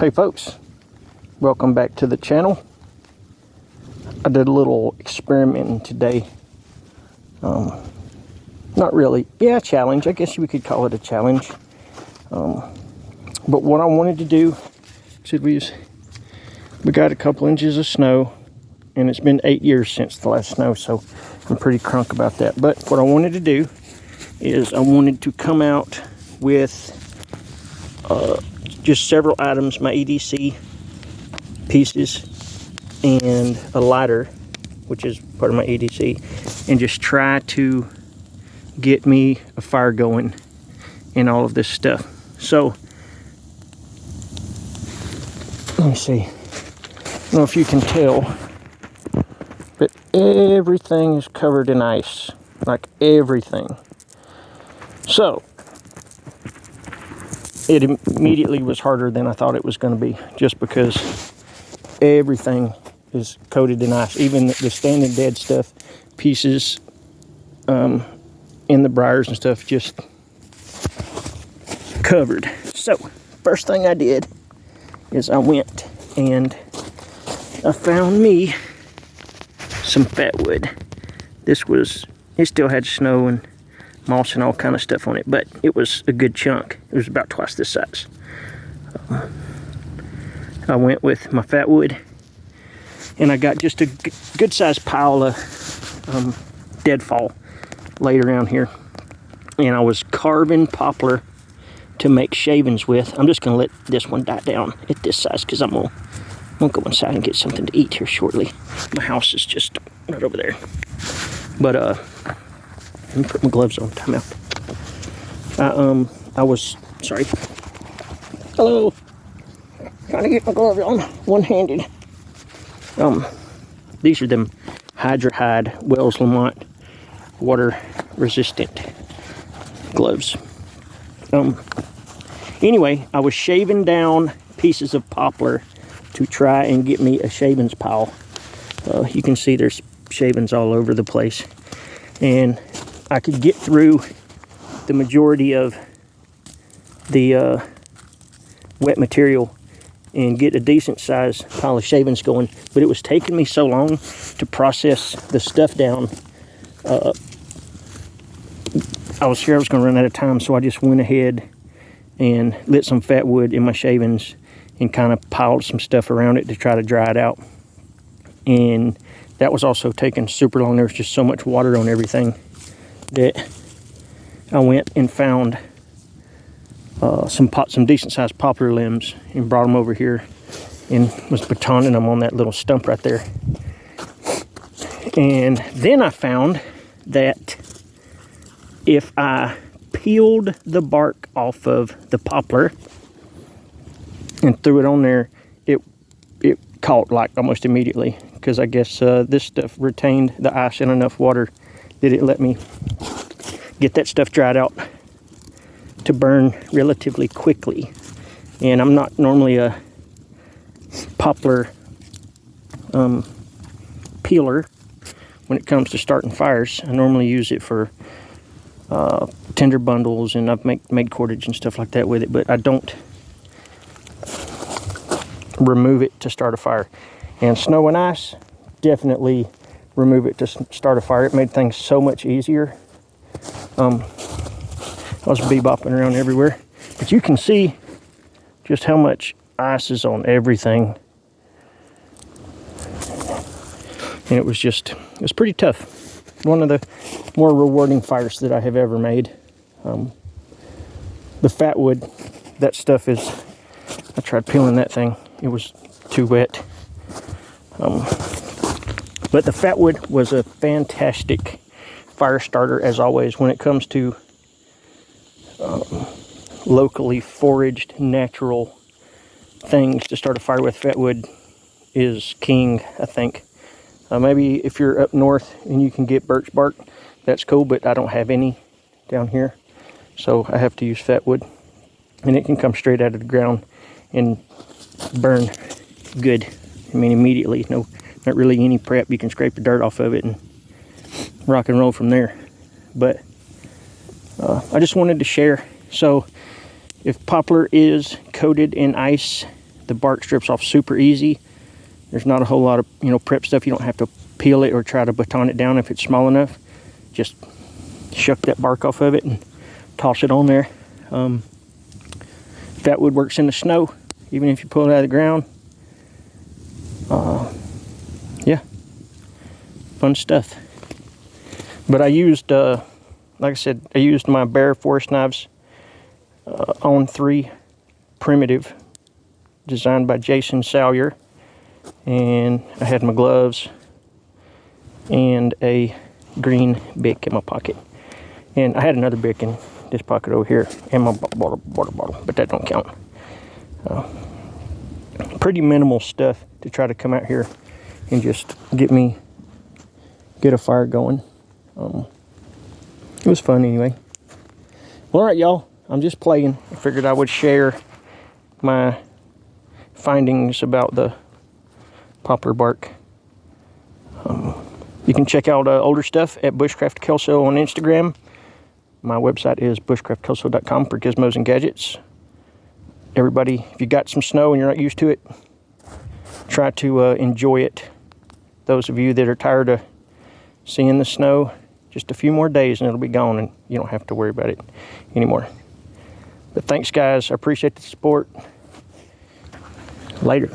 Hey folks, welcome back to the channel. I did a little experimenting today. Not really, challenge. I guess we could call it a challenge. But what I wanted to do, we got a couple inches of snow, and it's been 8 years since the last snow, so I'm pretty crunk about that. But what I wanted to do is I wanted to come out with just several items, my EDC pieces and a lighter, which is part of my EDC, and just try to get me a fire going and all of this stuff. So let me see, I don't know if you can tell, but everything is covered in ice, like everything. So it immediately was harder than I thought it was going to be, just because everything is coated in ice, even the standing dead stuff, pieces in the briars and stuff, just covered. So first thing I did is I went and I found me some fatwood. It still had snow and moss and all kind of stuff on it, but it was a good chunk. It was about twice this size. I went with my fatwood, and I got just a good sized pile of deadfall laid around here, and I was carving poplar to make shavings with. I'm just gonna let this one die down at this size because I'm gonna go inside and get something to eat here shortly. My house is just right over there. But let me put my gloves on. Time out. Sorry. Hello. Trying to get my gloves on, one-handed. These are them Hydra Hide Wells Lamont water-resistant gloves. Anyway, I was shaving down pieces of poplar to try and get me a shavings pile. You can see there's shavings all over the place, and I could get through the majority of the wet material and get a decent sized pile of shavings going, but it was taking me so long to process the stuff down. I was sure I was going to run out of time, so I just went ahead and lit some fatwood in my shavings and kind of piled some stuff around it to try to dry it out. And that was also taking super long. There was just so much water on everything that I went and found some decent sized poplar limbs and brought them over here and was batoning them on that little stump right there. And then I found that if I peeled the bark off of the poplar and threw it on there, it caught like almost immediately, because I guess this stuff retained the ice in enough water that it let me get that stuff dried out to burn relatively quickly. And I'm not normally a poplar peeler when it comes to starting fires. I normally use it for tinder bundles, and I've made cordage and stuff like that with it, but I don't remove it to start a fire. And snow and ice, definitely remove it to start a fire. It made things so much easier. I was bebopping around everywhere, but you can see just how much ice is on everything. And it was pretty tough. One of the more rewarding fires that I have ever made. The fatwood, that stuff I tried peeling that thing. It was too wet. But the fatwood was a fantastic fire starter, as always, when it comes to locally foraged natural things to start a fire with. Fatwood is king, I think. Maybe if you're up north and you can get birch bark, that's cool, but I don't have any down here, so I have to use fatwood, and it can come straight out of the ground and burn good. I mean, immediately. No, not really any prep. You can scrape the dirt off of it and rock and roll from there. But I just wanted to share. So if poplar is coated in ice, the bark strips off super easy. There's not a whole lot of, you know, prep stuff. You don't have to peel it or try to baton it down if it's small enough. Just shuck that bark off of it and toss it on there. Fatwood works in the snow, even if you pull it out of the ground. Yeah, fun stuff. But I used, like I said, I used my Bear forest knives on 3 primitive, designed by Jason Salyer. And I had my gloves and a green Bic in my pocket. And I had another Bic in this pocket over here, and my water bottle, but that don't count. Pretty minimal stuff to try to come out here and just get a fire going. It was fun anyway. Well, all right, y'all, I'm just playing. I figured I would share my findings about the poplar bark. You can check out older stuff at Bushcraft Kelso on Instagram. My website is bushcraftkelso.com for gizmos and gadgets. Everybody, if you got some snow and you're not used to it, try to enjoy it. Those of you that are tired of seeing the snow, just a few more days and it'll be gone and you don't have to worry about it anymore. But thanks, guys. I appreciate the support. Later.